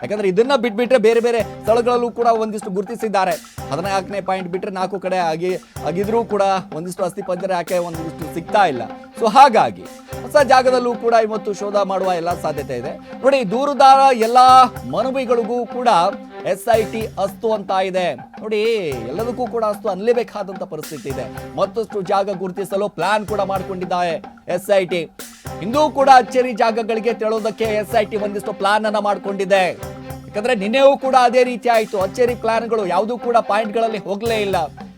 ಯಾಕಂದ್ರೆ ಇದನ್ನ ಬಿಟ್ಬಿಟ್ರೆ ಬೇರೆ ಬೇರೆ ಸ್ಥಳಗಳಲ್ಲೂ ಕೂಡ ಒಂದಿಷ್ಟು ಗುರುತಿಸಿದ್ದಾರೆ. 14ನೇ ಪಾಯಿಂಟ್ ಬಿಟ್ರೆ 4 ಕಡೆ ಆಗಿದ್ರೂ ಕೂಡ ಒಂದಿಷ್ಟು ಅಸ್ಥಿ ಪಂಜರ ಯಾಕೆ ಒಂದಿಷ್ಟು ಸಿಗ್ತಾ ಇಲ್ಲ. ಸೊ ಹಾಗಾಗಿ ಹೊಸ ಜಾಗದಲ್ಲೂ ಕೂಡ ಇವತ್ತು ಶೋಧ ಮಾಡುವ ಎಲ್ಲ ಸಾಧ್ಯತೆ ಇದೆ. ನೋಡಿ, ದೂರುದಾರ ಎಲ್ಲಾ ಮನವಿಗಳಿಗೂ ಕೂಡ SIT ಅಸ್ತು ಅಂತ ಇದೆ. ನೋಡಿ, ಎಲ್ಲದಕ್ಕೂ ಕೂಡ ಅಸ್ತು ಅನ್ಲೇಬೇಕಾದಂತ ಪರಿಸ್ಥಿತಿ ಇದೆ. ಮತ್ತಷ್ಟು ಜಾಗ ಗುರುತಿಸಲು ಪ್ಲಾನ್ ಕೂಡ ಮಾಡ್ಕೊಂಡಿದ್ದಾರೆ SIT. ಇಂದು ಕೂಡ ಅಚ್ಚರಿ ಜಾಗಗಳಿಗೆ ತೆರಳೋದಕ್ಕೆ SIT ಒಂದಿಷ್ಟು ಪ್ಲಾನ್ ಅನ್ನ ಮಾಡ್ಕೊಂಡಿದೆ. ಯಾಕಂದ್ರೆ ನಿನ್ನೆಯೂ ಕೂಡ ಅದೇ ರೀತಿ ಆಯ್ತು. ಅಚ್ಚರಿ ಪ್ಲಾನ್ಗಳು ಯಾವುದೂ ಕೂಡ ಪಾಯಿಂಟ್ಗಳಲ್ಲಿ ಹೋಗ್ಲೇ ಇಲ್ಲ.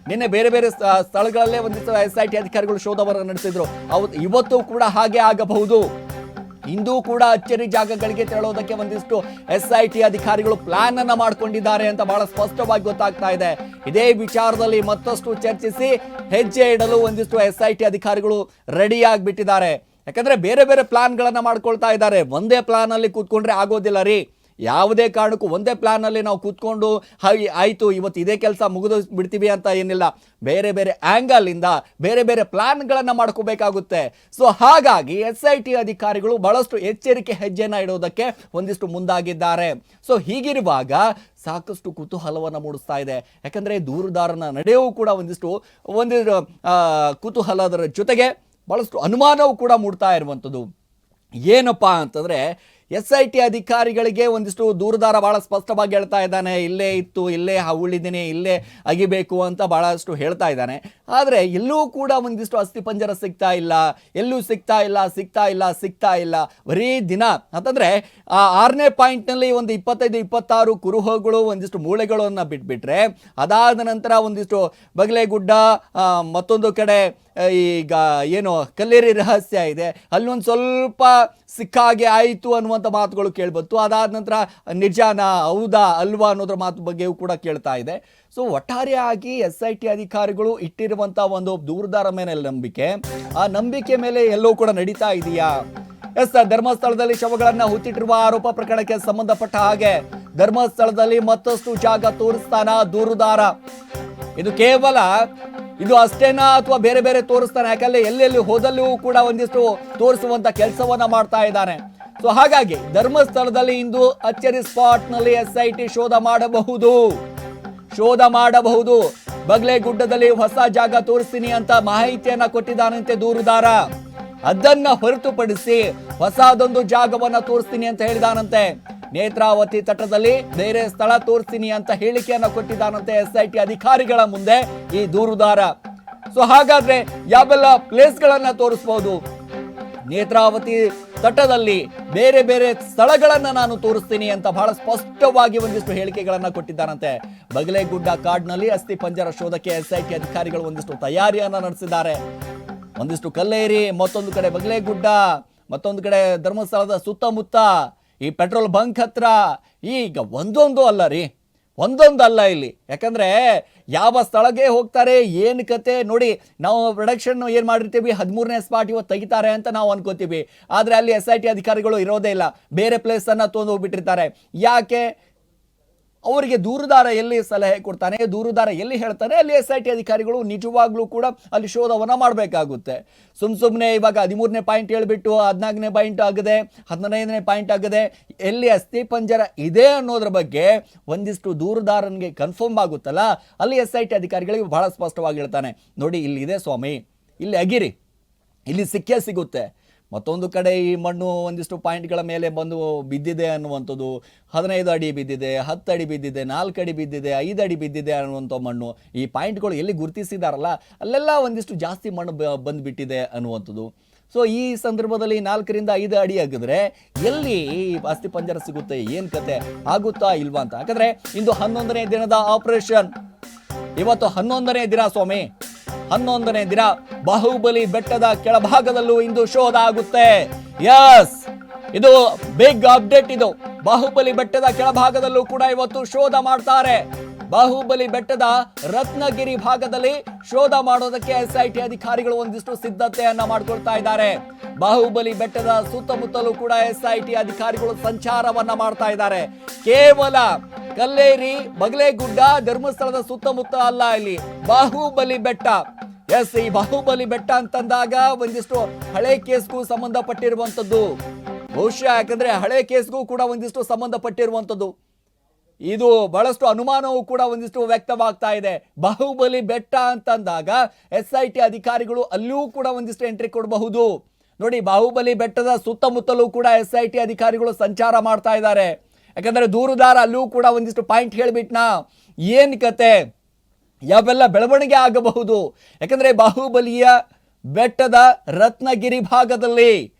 ನಿನ್ನೆ ಬೇರೆ ಬೇರೆ ಸ್ಥಳಗಳಲ್ಲೇ ಒಂದಿಷ್ಟು SIT ಅಧಿಕಾರಿಗಳು ಶೋಧವನ್ನು ನಡೆಸಿದ್ರು. ಇವತ್ತು ಕೂಡ ಹಾಗೆ ಆಗಬಹುದು. ಇಂದು ಕೂಡ ಅಚ್ಚರಿ ಜಾಗಗಳಿಗೆ ತೆರಳೋದಕ್ಕೆ ಒಂದಿಷ್ಟು SIT ಅಧಿಕಾರಿಗಳು ಪ್ಲಾನ್ ಅನ್ನ ಮಾಡ್ಕೊಂಡಿದ್ದಾರೆ ಅಂತ ಬಹಳ ಸ್ಪಷ್ಟವಾಗಿ ಗೊತ್ತಾಗ್ತಾ ಇದೆ. ಇದೇ ವಿಚಾರದಲ್ಲಿ ಮತ್ತಷ್ಟು ಚರ್ಚಿಸಿ ಹೆಜ್ಜೆ ಇಡಲು ಒಂದಿಷ್ಟು SIT ಅಧಿಕಾರಿಗಳು ರೆಡಿ ಆಗಿಬಿಟ್ಟಿದ್ದಾರೆ. ಯಾಕಂದ್ರೆ ಬೇರೆ ಬೇರೆ ಪ್ಲಾನ್ಗಳನ್ನ ಮಾಡ್ಕೊಳ್ತಾ ಇದ್ದಾರೆ. ಒಂದೇ ಪ್ಲಾನ್ ಅಲ್ಲಿ ಕೂತ್ಕೊಂಡ್ರೆ ಆಗೋದಿಲ್ಲ ರೀ. ಯಾವುದೇ ಕಾರಣಕ್ಕೂ ಒಂದೇ ಪ್ಲಾನ್ ಅಲ್ಲಿ ನಾವು ಕೂತ್ಕೊಂಡು ಆಯ್ತು ಇವತ್ತು ಇದೇ ಕೆಲಸ ಮುಗಿದು ಬಿಡ್ತೀವಿ ಅಂತ ಏನಿಲ್ಲ. ಬೇರೆ ಬೇರೆ ಆಂಗಲ್ ಇಂದ ಬೇರೆ ಬೇರೆ ಪ್ಲಾನ್ಗಳನ್ನ ಮಾಡ್ಕೋಬೇಕಾಗುತ್ತೆ. ಸೊ ಹಾಗಾಗಿ SIT ಅಧಿಕಾರಿಗಳು ಬಹಳಷ್ಟು ಎಚ್ಚರಿಕೆ ಹೆಜ್ಜೆನ ಇಡೋದಕ್ಕೆ ಒಂದಿಷ್ಟು ಮುಂದಾಗಿದ್ದಾರೆ. ಸೊ ಹೀಗಿರುವಾಗ ಸಾಕಷ್ಟು ಕುತೂಹಲವನ್ನು ಮೂಡಿಸ್ತಾ ಇದೆ. ಯಾಕಂದ್ರೆ ದೂರುದಾರನ ನಡೆಯೂ ಕೂಡ ಒಂದಿಷ್ಟು ಕುತೂಹಲದ ಜೊತೆಗೆ ಬಹಳಷ್ಟು ಅನುಮಾನವೂ ಕೂಡ ಮೂಡ್ತಾ ಇರುವಂಥದ್ದು. ಏನಪ್ಪಾ ಅಂತಂದ್ರೆ SIT ಅಧಿಕಾರಿಗಳಿಗೆ ಒಂದಿಷ್ಟು ದೂರುದಾರ ಬಹಳ ಸ್ಪಷ್ಟವಾಗಿ ಹೇಳ್ತಾ ಇದ್ದಾನೆ, ಇಲ್ಲೇ ಇತ್ತು, ಇಲ್ಲೇ ಉಳಿದಿನಿ, ಇಲ್ಲೇ ಅಗಿಬೇಕು ಅಂತ ಬಹಳಷ್ಟು ಹೇಳ್ತಾ ಇದ್ದಾನೆ. ಆದರೆ ಎಲ್ಲೂ ಕೂಡ ಒಂದಿಷ್ಟು ಅಸ್ಥಿ ಪಂಜರ ಸಿಗ್ತಾ ಇಲ್ಲ, ಎಲ್ಲೂ ಸಿಗ್ತಾ ಇಲ್ಲ. ಬರೀ ದಿನ ಅಂತಂದ್ರೆ 6ನೇ ಪಾಯಿಂಟ್ನಲ್ಲಿ ಒಂದು 25-26 ಕುರುಹುಗಳು, ಒಂದಿಷ್ಟು ಮೂಳೆಗಳನ್ನು ಬಿಟ್ಬಿಟ್ರೆ ಅದಾದ ನಂತರ ಒಂದಿಷ್ಟು ಬಗಲೇಗುಡ್ಡ, ಮತ್ತೊಂದು ಕಡೆ ಈಗ ಏನು ಕಲ್ಲೇರಿ ರಹಸ್ಯ ಇದೆ, ಅಲ್ಲೊಂದು ಸ್ವಲ್ಪ ಸಿಕ್ಕಾಗೆ ಆಯಿತು ಅನ್ನುವಂಥ ಮಾತುಗಳು ಕೇಳ್ಬತ್ತು. ಅದಾದ ನಂತರ ನಿಜಾನ ಹೌದಾ ಅಲ್ವಾ ಅನ್ನೋದ್ರ ಮಾತು ಬಗ್ಗೆಯೂ ಕೂಡ ಕೇಳ್ತಾ ಇದೆ. ಸೊ ಒಟ್ಟಾರೆಯಾಗಿ SIT ಅಧಿಕಾರಿಗಳು ಇಟ್ಟಿರುವಂಥ ಒಂದು ದೂರುದಾರ ಮೇಲೆ ನಂಬಿಕೆ, ಆ ನಂಬಿಕೆ ಮೇಲೆ ಎಲ್ಲವೂ ಕೂಡ ನಡೀತಾ ಇದೆಯಾ? ಧರ್ಮಸ್ಥಳದಲ್ಲಿ ಶವಗಳನ್ನ ಹುತ್ತಿಟ್ಟಿರುವ ಆರೋಪ ಪ್ರಕರಣಕ್ಕೆ ಸಂಬಂಧಪಟ್ಟ ಹಾಗೆ ಧರ್ಮಸ್ಥಳದಲ್ಲಿ ಮತ್ತಷ್ಟು ಜಾಗ ತೋರಿಸ್ತಾನ ದೂರುದಾರ? ಇದು ಅಷ್ಟೇನಾ ಅಥವಾ ಬೇರೆ ಬೇರೆ ತೋರಿಸ್ತಾನೆ? ಯಾಕಂದ್ರೆ ಎಲ್ಲೆಲ್ಲಿ ಹೋದಲ್ಲೂ ಕೂಡ ಒಂದಿಷ್ಟು ತೋರಿಸುವಂತ ಕೆಲಸವನ್ನ ಮಾಡ್ತಾ ಇದ್ದಾನೆ. ಸೊ ಹಾಗಾಗಿ ಧರ್ಮಸ್ಥಳದಲ್ಲಿ ಇಂದು ಅಚ್ಚರಿ ಸ್ಪಾಟ್ ನಲ್ಲಿ SIT ಶೋಧ ಮಾಡಬಹುದು. ಬಗಲೇಗುಡ್ಡದಲ್ಲಿ ಹೊಸ ಜಾಗ ತೋರಿಸ್ತೀನಿ ಅಂತ ಮಾಹಿತಿಯನ್ನ ಕೊಟ್ಟಿದ್ದಾನಂತೆ ದೂರುದಾರ. ಅದನ್ನ ಹೊರತುಪಡಿಸಿ ಹೊಸದೊಂದು ಜಾಗವನ್ನ ತೋರಿಸ್ತೀನಿ ಅಂತ ಹೇಳಿದಾನಂತೆ. ನೇತ್ರಾವತಿ ತಟದಲ್ಲಿ ಬೇರೆ ಸ್ಥಳ ತೋರಿಸ್ತೀನಿ ಅಂತ ಹೇಳಿಕೆಯನ್ನ ಕೊಟ್ಟಿದ್ದಾನಂತೆ SIT ಅಧಿಕಾರಿಗಳ ಮುಂದೆ ಈ ದೂರುದಾರ. ಸೊ ಹಾಗಾದ್ರೆ ಯಾವೆಲ್ಲ ಪ್ಲೇಸ್ ಗಳನ್ನ ತೋರಿಸಬಹುದು? ನೇತ್ರಾವತಿ ತಟದಲ್ಲಿ ಬೇರೆ ಬೇರೆ ಸ್ಥಳಗಳನ್ನ ನಾನು ತೋರಿಸ್ತೀನಿ ಅಂತ ಬಹಳ ಸ್ಪಷ್ಟವಾಗಿ ಒಂದಿಷ್ಟು ಹೇಳಿಕೆಗಳನ್ನ ಕೊಟ್ಟಿದ್ದಾನಂತೆ. ಬಗಲೇಗುಡ್ಡ ಕಾಡ್ನಲ್ಲಿ ಅಸ್ಥಿ ಪಂಜರ ಶೋಧಕ್ಕೆ SIT ಅಧಿಕಾರಿಗಳು ಒಂದಿಷ್ಟು ತಯಾರಿಯನ್ನ ನಡೆಸಿದ್ದಾರೆ. ಒಂದಿಷ್ಟು ಕಲ್ಲೇರಿ, ಮತ್ತೊಂದು ಕಡೆ ಬಗಲೇಗುಡ್ಡ, ಮತ್ತೊಂದು ಕಡೆ ಧರ್ಮಸ್ಥಳದ ಸುತ್ತಮುತ್ತ, ಈ ಪೆಟ್ರೋಲ್ ಬಂಕ್ ಹತ್ರ. ಈಗ ಒಂದೊಂದು ಅಲ್ಲ ಇಲ್ಲಿ. ಯಾಕಂದ್ರೆ ಯಾವ ಸ್ಥಳಕ್ಕೆ ಹೋಗ್ತಾರೆ, ಏನು ಕತೆ ನೋಡಿ. ನಾವು ಪ್ರೊಡಕ್ಷನ್ ಏನು ಮಾಡಿರ್ತೀವಿ, 13ನೇ ಸ್ಪಾಟ್ ಇವತ್ತು ತೆಗಿತಾರೆ ಅಂತ ನಾವು ಅನ್ಕೋತೀವಿ. ಆದರೆ ಅಲ್ಲಿ SIT ಅಧಿಕಾರಿಗಳು ಇರೋದೇ ಇಲ್ಲ, ಬೇರೆ ಪ್ಲೇಸ್ ಅನ್ನ ತೊಗೊಂಡು ಹೋಗ್ಬಿಟ್ಟಿರ್ತಾರೆ. ಯಾಕೆ? ಅವರಿಗೆ ದೂರುದಾರ ಎಲ್ಲಿ ಸಲಹೆ ಕೊಡ್ತಾನೆ, ದೂರುದಾರ ಎಲ್ಲಿ ಹೇಳ್ತಾನೆ, ಅಲ್ಲಿ SIT ಅಧಿಕಾರಿಗಳು ನಿಜವಾಗ್ಲೂ ಕೂಡ ಅಲ್ಲಿ ಶೋಧವನ್ನ ಮಾಡಬೇಕಾಗುತ್ತೆ. ಸುಮ್ಮನೆ ಇವಾಗ 13ನೇ ಪಾಯಿಂಟ್ ಹೇಳ್ಬಿಟ್ಟು 14ನೇ ಪಾಯಿಂಟ್ ಆಗದೆ, 15ನೇ ಪಾಯಿಂಟ್ ಆಗದೆ, ಎಲ್ಲಿ ಅಸ್ಥಿ ಪಂಜರ ಇದೆ ಅನ್ನೋದ್ರ ಬಗ್ಗೆ ಒಂದಿಷ್ಟು ದೂರುದಾರನಿಗೆ ಕನ್ಫರ್ಮ್ ಆಗುತ್ತಲ್ಲ, ಅಲ್ಲಿ SIT ಅಧಿಕಾರಿಗಳಿಗೆ ಬಹಳ ಸ್ಪಷ್ಟವಾಗಿ ಹೇಳ್ತಾನೆ, ನೋಡಿ ಇಲ್ಲಿದೆ ಸ್ವಾಮಿ, ಇಲ್ಲಿ ಅಗಿರಿ, ಇಲ್ಲಿ ಸಿಗುತ್ತೆ. ಮತ್ತೊಂದು ಕಡೆ ಈ ಮಣ್ಣು ಒಂದಿಷ್ಟು ಪಾಯಿಂಟ್ಗಳ ಮೇಲೆ ಬಂದು ಬಿದ್ದಿದೆ ಅನ್ನುವಂಥದ್ದು, 15 ಅಡಿ ಬಿದ್ದಿದೆ, 10 ಅಡಿ ಬಿದ್ದಿದೆ, 4 ಅಡಿ ಬಿದ್ದಿದೆ, 5 ಅಡಿ ಬಿದ್ದಿದೆ ಅನ್ನುವಂಥ ಮಣ್ಣು, ಈ ಪಾಯಿಂಟ್ಗಳು ಎಲ್ಲಿ ಗುರುತಿಸಿದಾರಲ್ಲ ಅಲ್ಲೆಲ್ಲ ಒಂದಿಷ್ಟು ಜಾಸ್ತಿ ಮಣ್ಣು ಬಂದುಬಿಟ್ಟಿದೆ ಅನ್ನುವಂಥದ್ದು. ಸೊ ಈ ಸಂದರ್ಭದಲ್ಲಿ 4ರಿಂದ 5 ಅಡಿ ಆಗಿದ್ರೆ ಎಲ್ಲಿ ಅಸ್ಥಿ ಪಂಜರ ಸಿಗುತ್ತೆ, ಏನು ಕತೆ ಆಗುತ್ತಾ ಇಲ್ವಾ ಅಂತ. ಯಾಕಂದ್ರೆ ಇಂದು 11ನೇ ದಿನದ ಆಪರೇಷನ್, ಇವತ್ತು 11ನೇ ದಿನ ಸ್ವಾಮಿ, 11ನೇ ದಿನ. ಬಾಹುಬಲಿ ಬೆಟ್ಟದ ಕೆಳಭಾಗದಲ್ಲೂ ಇಂದು ಶೋಧ ಆಗುತ್ತೆ. ಯಸ್, ಇದು ಬಿಗ್ ಅಪ್ಡೇಟ್. ಇದು ಬಾಹುಬಲಿ ಬೆಟ್ಟದ ಕೆಳಭಾಗದಲ್ಲೂ ಕೂಡ ಇವತ್ತು ಶೋಧ ಮಾಡ್ತಾರೆ. ಬಾಹುಬಲಿ ಬೆಟ್ಟದ ರತ್ನಗಿರಿ ಭಾಗದಲ್ಲಿ ಶೋಧ ಮಾಡೋದಕ್ಕೆ SIT ಅಧಿಕಾರಿಗಳು ಒಂದಿಷ್ಟು ಸಿದ್ಧತೆಯನ್ನ ಮಾಡ್ಕೊಳ್ತಾ ಇದ್ದಾರೆ. ಬಾಹುಬಲಿ ಬೆಟ್ಟದ ಸುತ್ತಮುತ್ತಲೂ ಕೂಡ SIT ಅಧಿಕಾರಿಗಳು ಸಂಚಾರವನ್ನ ಮಾಡ್ತಾ ಇದ್ದಾರೆ. ಕೇವಲ ಕಲ್ಲೇರಿ, ಬಗಲೇಗುಡ್ಡ, ಧರ್ಮಸ್ಥಳದ ಸುತ್ತಮುತ್ತ ಅಲ್ಲ, ಇಲ್ಲಿ ಬಾಹುಬಲಿ ಬೆಟ್ಟ. ಎಸ್, ಈ ಬಾಹುಬಲಿ ಬೆಟ್ಟ ಅಂತಂದಾಗ ಒಂದಿಷ್ಟು ಹಳೆ ಕೇಸ್ಗೂ ಸಂಬಂಧಪಟ್ಟಿರುವಂತದ್ದು. ಬಹುಶಃ ಯಾಕಂದ್ರೆ ಹಳೆ ಕೇಸ್ಗೂ ಕೂಡ ಒಂದಿಷ್ಟು ಸಂಬಂಧಪಟ್ಟಿರುವಂಥದ್ದು. ಇದು ಬಹಳಷ್ಟು ಅನುಮಾನವೂ ಕೂಡ ಒಂದಿಷ್ಟು ವ್ಯಕ್ತವಾಗ್ತಾ ಇದೆ. ಬಾಹುಬಲಿ ಬೆಟ್ಟ ಅಂತಂದಾಗ SIT ಅಧಿಕಾರಿಗಳು ಅಲ್ಲೂ ಕೂಡ ಒಂದಿಷ್ಟು ಎಂಟ್ರಿ ಕೊಡಬಹುದು. ನೋಡಿ, ಬಾಹುಬಲಿ ಬೆಟ್ಟದ ಸುತ್ತಮುತ್ತಲೂ ಕೂಡ SIT ಅಧಿಕಾರಿಗಳು ಸಂಚಾರ ಮಾಡ್ತಾ ಇದ್ದಾರೆ. ಯಾಕಂದ್ರೆ ದೂರುದಾರ ಅಲ್ಲೂ ಕೂಡ ಒಂದಿಷ್ಟು ಪಾಯಿಂಟ್ ಹೇಳ್ಬಿಟ್ನಾ, ಏನ್ ಕತೆ, ಯಾವೆಲ್ಲ ಬೆಳವಣಿಗೆ ಆಗಬಹುದು. ಯಾಕಂದ್ರೆ ಬಾಹುಬಲಿಯ ಬೆಟ್ಟದ ರತ್ನಗಿರಿ ಭಾಗದಲ್ಲಿ,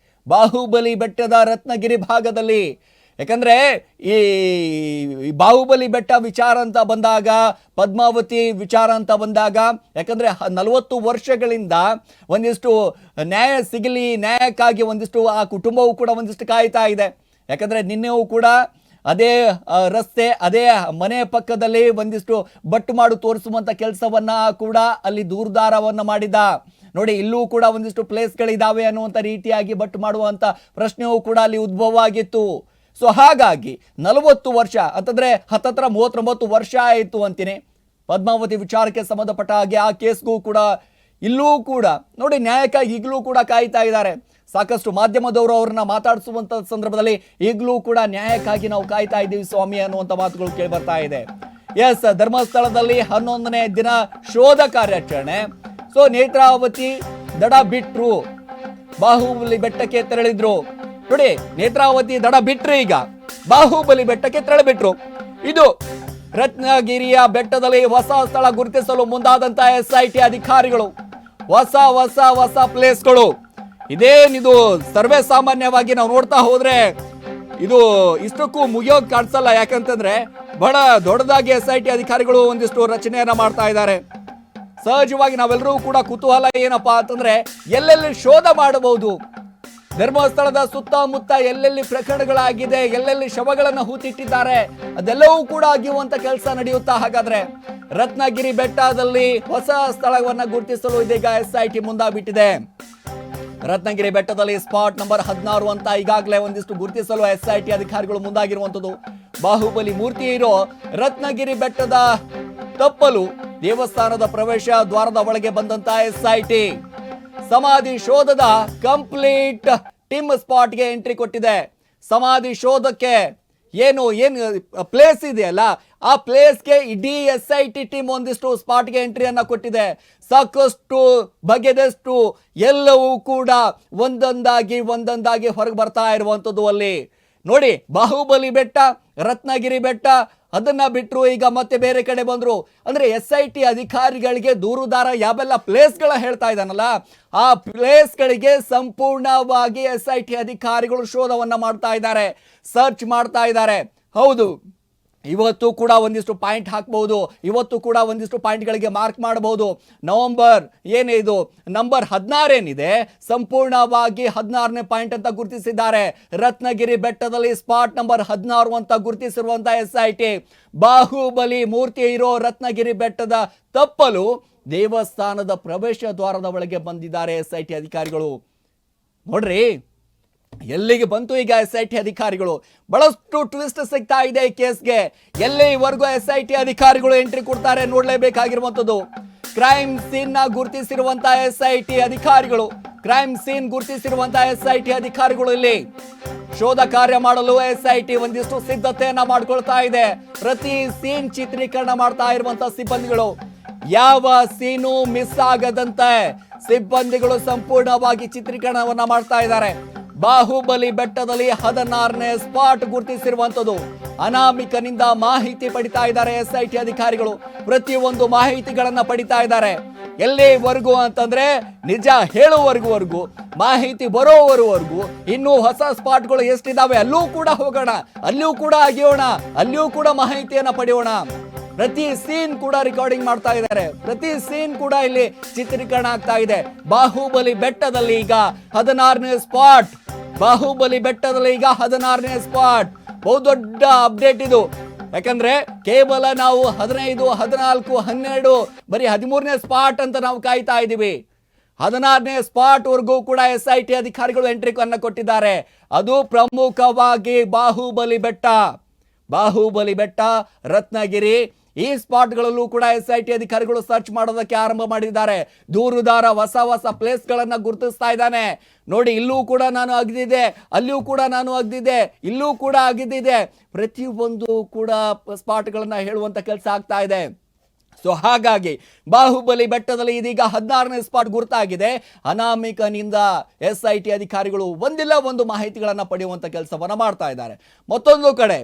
ಬಾಹುಬಲಿ ಬೆಟ್ಟದ ರತ್ನಗಿರಿ ಭಾಗದಲ್ಲಿ, ಯಾಕಂದ್ರೆ ಈ ಬಾಹುಬಲಿ ಬೆಟ್ಟ ವಿಚಾರ ಅಂತ ಬಂದಾಗ, ಪದ್ಮಾವತಿ ವಿಚಾರ ಅಂತ ಬಂದಾಗ, ಯಾಕಂದ್ರೆ 40 ವರ್ಷಗಳಿಂದ ಒಂದಿಷ್ಟು ನ್ಯಾಯ ಸಿಗಲಿ, ನ್ಯಾಯಕ್ಕಾಗಿ ಒಂದಿಷ್ಟು ಆ ಕುಟುಂಬವೂ ಕೂಡ ಒಂದಿಷ್ಟು ಕಾಯ್ತಾ ಇದೆ. ಯಾಕಂದ್ರೆ ನಿನ್ನೆಯೂ ಕೂಡ ಅದೇ ರಸ್ತೆ, ಅದೇ ಮನೆ ಪಕ್ಕದಲ್ಲಿ ಒಂದಿಷ್ಟು ಬಟ್ಟು ಮಾಡು ತೋರಿಸುವಂತ ಕೆಲಸವನ್ನ ಕೂಡ ಅಲ್ಲಿ ದೂರ್ದಾರವನ್ನ ಮಾಡಿದ. ನೋಡಿ, ಇಲ್ಲೂ ಕೂಡ ಒಂದಿಷ್ಟು ಪ್ಲೇಸ್ಗಳಿದಾವೆ ಅನ್ನುವಂಥ ರೀತಿಯಾಗಿ ಬಟ್ಟು ಮಾಡುವಂತ ಪ್ರಶ್ನೆಯೂ ಕೂಡ ಅಲ್ಲಿ ಉದ್ಭವ ಆಗಿತ್ತು. ಸೊ ಹಾಗಾಗಿ 40 ವರ್ಷ ಅಂತಂದ್ರೆ ಹತ್ತತ್ರ 39 ವರ್ಷ ಆಯಿತು ಅಂತೀನಿ ಪದ್ಮಾವತಿ ವಿಚಾರಕ್ಕೆ ಸಂಬಂಧಪಟ್ಟ ಹಾಗೆ. ಆ ಕೇಸ್ಗೂ ಕೂಡ ಇಲ್ಲೂ ಕೂಡ ನೋಡಿ ನ್ಯಾಯಕ್ಕಾಗಿ ಈಗಲೂ ಕೂಡ ಕಾಯ್ತಾ ಇದ್ದಾರೆ. ಸಾಕಷ್ಟು ಮಾಧ್ಯಮದವರು ಅವ್ರನ್ನ ಮಾತಾಡಿಸುವಂತ ಸಂದರ್ಭದಲ್ಲಿ ಈಗಲೂ ಕೂಡ ನ್ಯಾಯಕ್ಕಾಗಿ ನಾವು ಕಾಯ್ತಾ ಇದ್ದೀವಿ ಸ್ವಾಮಿ ಅನ್ನುವಂಥ ಮಾತುಗಳು ಕೇಳಿ ಬರ್ತಾ ಇದೆ. ಎಸ್, ಧರ್ಮಸ್ಥಳದಲ್ಲಿ 11ನೇ ದಿನ ಶೋಧ ಕಾರ್ಯಾಚರಣೆ. ಸೊ ನೇತ್ರಾವತಿ ದಡ ಬಿಟ್ರು, ಬಾಹುಬಲಿ ಬೆಟ್ಟಕ್ಕೆ ತೆರಳಿದ್ರು. ನೋಡಿ, ನೇತ್ರಾವತಿ ದಡ ಬಿಟ್ರು, ಈಗ ಬಾಹುಬಲಿ ಬೆಟ್ಟಕ್ಕೆ ತೆರಳಿಬಿಟ್ರು. ಇದು ರತ್ನಗಿರಿಯ ಬೆಟ್ಟದಲ್ಲಿ ಹೊಸ ಸ್ಥಳ ಗುರುತಿಸಲು ಮುಂದಾದಂತ SIT ಅಧಿಕಾರಿಗಳು. ಹೊಸ ಪ್ಲೇಸ್ಗಳು. ಇದೇನಿದು ಸರ್ವೇ ಸಾಮಾನ್ಯವಾಗಿ ನಾವು ನೋಡ್ತಾ ಹೋದ್ರೆ ಇದು ಇಷ್ಟಕ್ಕೂ ಮುಗಿಯೋಕ್ ಕಾಣಿಸಲ್ಲ. ಯಾಕಂತಂದ್ರೆ ಬಹಳ ದೊಡ್ಡದಾಗಿ SIT ಅಧಿಕಾರಿಗಳು ಒಂದಿಷ್ಟು ರಚನೆಯನ್ನ ಮಾಡ್ತಾ ಇದ್ದಾರೆ. ಸಹಜವಾಗಿ ನಾವೆಲ್ಲರೂ ಕೂಡ ಕುತೂಹಲ ಏನಪ್ಪಾ ಅಂತಂದ್ರೆ ಎಲ್ಲೆಲ್ಲಿ ಶೋಧ ಮಾಡಬಹುದು, ಧರ್ಮಸ್ಥಳದ ಸುತ್ತಮುತ್ತ ಎಲ್ಲೆಲ್ಲಿ ಪ್ರಕರಣಗಳಾಗಿದೆ, ಎಲ್ಲೆಲ್ಲಿ ಶವಗಳನ್ನು ಹೂತಿಟ್ಟಿದ್ದಾರೆ, ಅದೆಲ್ಲವೂ ಕೂಡ ಆಗಿರುವಂತ ಕೆಲಸ ನಡೆಯುತ್ತಾ. ಹಾಗಾದ್ರೆ ರತ್ನಗಿರಿ ಬೆಟ್ಟದಲ್ಲಿ ಹೊಸ ಸ್ಥಳವನ್ನ ಗುರುತಿಸಲು ಇದೀಗ SIT ಮುಂದಾಗ್ಬಿಟ್ಟಿದೆ. ರತ್ನಗಿರಿ ಬೆಟ್ಟದಲ್ಲಿ ಸ್ಪಾಟ್ ನಂಬರ್ 16 ಅಂತ ಈಗಾಗಲೇ ಒಂದಿಷ್ಟು ಗುರುತಿಸಲು SIT ಅಧಿಕಾರಿಗಳು ಮುಂದಾಗಿರುವಂತದ್ದು. ಬಾಹುಬಲಿ ಮೂರ್ತಿ ಇರೋ ರತ್ನಗಿರಿ ಬೆಟ್ಟದ ತಪ್ಪಲು ದೇವಸ್ಥಾನದ ಪ್ರವೇಶ ದ್ವಾರದ ಒಳಗೆ ಬಂದಂತ SIT ಸಮಾಧಿ ಶೋಧದ ಕಂಪ್ಲೀಟ್ ಟೀಮ್ ಸ್ಪಾಟ್ಗೆ ಎಂಟ್ರಿ ಕೊಟ್ಟಿದೆ. ಸಮಾಧಿ ಶೋಧಕ್ಕೆ ಏನು ಪ್ಲೇಸ್ ಇದೆಯಲ್ಲ, ಆ ಪ್ಲೇಸ್ಗೆ ಇಡೀ SIT ಟೀಮ್ ಒಂದಿಷ್ಟು ಸ್ಪಾಟ್ಗೆ ಎಂಟ್ರಿಯನ್ನ ಕೊಟ್ಟಿದೆ. ಸಾಕಷ್ಟು ಬಗೆದಷ್ಟು ಎಲ್ಲವೂ ಕೂಡ ಒಂದೊಂದಾಗಿ ಹೊರಗೆ ಬರ್ತಾ ಇರುವಂಥದ್ದು. ಅಲ್ಲಿ ನೋಡಿ, ಬಾಹುಬಲಿ ಬೆಟ್ಟ, ರತ್ನಗಿರಿ ಬೆಟ್ಟ, ಅದನ್ನ ಬಿಟ್ಟರು ಈಗ ಮತ್ತೆ ಬೇರೆ ಕಡೆ ಬಂದ್ರು. ಅಂದ್ರೆ SIT ಅಧಿಕಾರಿಗಳಿಗೆ ದೂರುದಾರ ಯಾವೆಲ್ಲ ಪ್ಲೇಸ್ಗಳ ಹೇಳ್ತಾ ಇದ್ದಾನಲ್ಲ, ಆ ಪ್ಲೇಸ್ಗಳಿಗೆ ಸಂಪೂರ್ಣವಾಗಿ SIT ಅಧಿಕಾರಿಗಳು ಶೋಧವನ್ನ ಮಾಡ್ತಾ ಇದ್ದಾರೆ, ಸರ್ಚ್ ಮಾಡ್ತಾ ಇದ್ದಾರೆ. ಹೌದು, ಇವತ್ತು ಕೂಡ ಒಂದಿಷ್ಟು ಪಾಯಿಂಟ್ ಹಾಕಬಹುದು, ಇವತ್ತು ಕೂಡ ಒಂದಿಷ್ಟು ಪಾಯಿಂಟ್ಗಳಿಗೆ ಮಾರ್ಕ್ ಮಾಡಬಹುದು. ನಂಬರ್ 16 ಏನಿದೆ, ಸಂಪೂರ್ಣವಾಗಿ 16ನೇ ಪಾಯಿಂಟ್ ಅಂತ ಗುರುತಿಸಿದ್ದಾರೆ. ರತ್ನಗಿರಿ ಬೆಟ್ಟದಲ್ಲಿ ಸ್ಪಾಟ್ ನಂಬರ್ 16 ಅಂತ ಗುರುತಿಸಿರುವಂತಹ SIT ಬಾಹುಬಲಿ ಮೂರ್ತಿ ಇರೋ ರತ್ನಗಿರಿ ಬೆಟ್ಟದ ತಪ್ಪಲು ದೇವಸ್ಥಾನದ ಪ್ರವೇಶ ದ್ವಾರದ ಒಳಗೆ ಬಂದಿದ್ದಾರೆ SIT ಅಧಿಕಾರಿಗಳು. ನೋಡ್ರಿ, ಎಲ್ಲಿಗೆ ಬಂತು ಈಗ SIT ಅಧಿಕಾರಿಗಳು. ಬಹಳಷ್ಟು ಟ್ವಿಸ್ಟ್ ಸಿಗ್ತಾ ಇದೆ ಈ ಕೇಸ್ಗೆ. ಎಲ್ಲಿವರೆಗೂ SIT ಅಧಿಕಾರಿಗಳು ಎಂಟ್ರಿ ಕೊಡ್ತಾರೆ ನೋಡ್ಲೇಬೇಕಾಗಿರುವಂತದ್ದು. ಕ್ರೈಮ್ ಸೀನ್ ನ ಗುರುತಿಸಿರುವಂತಹ SIT ಅಧಿಕಾರಿಗಳು, SIT ಅಧಿಕಾರಿಗಳು ಇಲ್ಲಿ ಶೋಧ ಕಾರ್ಯ ಮಾಡಲು SIT ಒಂದಿಷ್ಟು ಸಿದ್ಧತೆಯನ್ನ ಮಾಡ್ಕೊಳ್ತಾ ಇದೆ. ಪ್ರತಿ ಸೀನ್ ಚಿತ್ರೀಕರಣ ಮಾಡ್ತಾ ಇರುವಂತಹ ಸಿಬ್ಬಂದಿಗಳು, ಯಾವ ಸೀನು ಮಿಸ್ ಆಗದಂತೆ ಸಿಬ್ಬಂದಿಗಳು ಸಂಪೂರ್ಣವಾಗಿ ಚಿತ್ರೀಕರಣವನ್ನ ಮಾಡ್ತಾ ಇದ್ದಾರೆ. ಬಾಹುಬಲಿ ಬೆಟ್ಟದಲ್ಲಿ 16ನೇ ಸ್ಪಾಟ್ ಗುರುತಿಸಿರುವಂತದ್ದು. ಅನಾಮಿಕನಿಂದ ಮಾಹಿತಿ ಪಡಿತಾ ಇದ್ದಾರೆ SIT ಅಧಿಕಾರಿಗಳು. ಪ್ರತಿಯೊಂದು ಮಾಹಿತಿಗಳನ್ನ ಪಡಿತಾ ಇದ್ದಾರೆ. ಎಲ್ಲಿವರೆಗೂ ಅಂತಂದ್ರೆ ನಿಜ ಹೇಳುವವರೆಗೂ, ಮಾಹಿತಿ ಬರೋವರೆಗೂ, ಇನ್ನೂ ಹೊಸ ಸ್ಪಾಟ್ಗಳು ಎಷ್ಟಿದಾವೆ ಅಲ್ಲೂ ಕೂಡ ಹೋಗೋಣ, ಅಲ್ಲಿಯೂ ಕೂಡ ಅಗಿಯೋಣ, ಅಲ್ಲಿಯೂ ಕೂಡ ಮಾಹಿತಿಯನ್ನ ಪಡೆಯೋಣ. ಪ್ರತಿ ಸೀನ್ ಕೂಡ ರೆಕಾರ್ಡಿಂಗ್ ಮಾಡ್ತಾ ಇದ್ದಾರೆ, ಪ್ರತಿ ಸೀನ್ ಕೂಡ ಇಲ್ಲಿ ಚಿತ್ರೀಕರಣ ಆಗ್ತಾ ಇದೆ. ಬಾಹುಬಲಿ ಬೆಟ್ಟದಲ್ಲಿ ಈಗ 16ನೇ ಸ್ಪಾಟ್, ಬಹುದೊಡ್ಡ ಅಪ್ಡೇಟ್ ಇದು. ಯಾಕಂದ್ರೆ ಕೇವಲ ನಾವು 15, 14, 12 ಬರೀ 13ನೇ ಸ್ಪಾಟ್ ಅಂತ ನಾವು ಕಾಯ್ತಾ ಇದ್ದೀವಿ. 16ನೇ ಸ್ಪಾಟ್ ವರೆಗೂ ಕೂಡ SIT ಅಧಿಕಾರಿಗಳು ಎಂಟ್ರಿ ಅನ್ನು ಕೊಟ್ಟಿದ್ದಾರೆ. ಅದು ಪ್ರಮುಖವಾಗಿ ಬಾಹುಬಲಿ ಬೆಟ್ಟ, ರತ್ನಗಿರಿ ಈ ಸ್ಪಾಟ್ಗಳಲ್ಲೂ ಕೂಡ SIT ಅಧಿಕಾರಿಗಳು ಸರ್ಚ್ ಮಾಡೋದಕ್ಕೆ ಆರಂಭ ಮಾಡಿದ್ದಾರೆ. ದೂರುದಾರ ಹೊಸ ಪ್ಲೇಸ್ಗಳನ್ನ ಗುರುತಿಸ್ತಾ ಇದ್ದಾನೆ. ನೋಡಿ, ಇಲ್ಲೂ ಕೂಡ ನಾನು ಅಗ್ದಿದೆ, ಅಲ್ಲಿಯೂ ಕೂಡ ನಾನು ಅಗ್ದಿದೆ, ಇಲ್ಲೂ ಕೂಡ ಅಗ್ದಿದೆ, ಪ್ರತಿಯೊಂದು ಕೂಡ ಸ್ಪಾಟ್ಗಳನ್ನ ಹೇಳುವಂತ ಕೆಲಸ ಆಗ್ತಾ ಇದೆ. ಸೊ ಹಾಗಾಗಿ ಬಾಹುಬಲಿ ಬೆಟ್ಟದಲ್ಲಿ ಇದೀಗ 16ನೇ ಸ್ಪಾಟ್ ಗುರುತಾಗಿದೆ. ಅನಾಮಿಕನಿಂದ SIT ಅಧಿಕಾರಿಗಳು ಒಂದಿಲ್ಲ ಒಂದು ಮಾಹಿತಿಗಳನ್ನ ಪಡೆಯುವಂತ ಕೆಲಸವನ್ನ ಮಾಡ್ತಾ ಇದ್ದಾರೆ. ಮತ್ತೊಂದು ಕಡೆ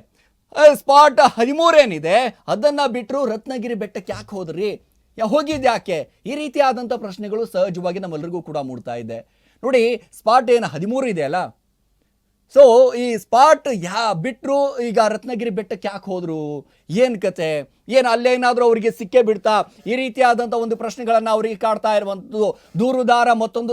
ಸ್ಪಾಟ್ 13 ಏನಿದೆ ಅದನ್ನ ಬಿಟ್ಟರು ರತ್ನಗಿರಿ ಬೆಟ್ಟಕ್ಕೆ ಯಾಕೆ ಹೋದ್ರಿ, ಹೋಗಿದ್ಯಾಕೆ, ಈ ರೀತಿಯಾದಂಥ ಪ್ರಶ್ನೆಗಳು ಸಹಜವಾಗಿ ನಮ್ಮೆಲ್ಲರಿಗೂ ಕೂಡ ಮೂಡ್ತಾ ಇದೆ. ನೋಡಿ, ಸ್ಪಾಟ್ ಏನು 13 ಇದೆ ಅಲ್ಲ, ಸೊ ಈ ಸ್ಪಾಟ್ ಬಿಟ್ಟರು ಈಗ ರತ್ನಗಿರಿ ಬೆಟ್ಟಕ್ಕೆ ಯಾಕೆ ಹೋದ್ರು, ಏನು ಕತೆ, ಏನು ಅಲ್ಲೇನಾದರೂ ಅವರಿಗೆ ಸಿಕ್ಕೇ ಬಿಡ್ತಾ, ಈ ರೀತಿಯಾದಂಥ ಒಂದು ಪ್ರಶ್ನೆಗಳನ್ನು ಅವರಿಗೆ ಕಾಡ್ತಾ ಇರುವಂಥದ್ದು. ದೂರುದಾರ ಮತ್ತೊಂದು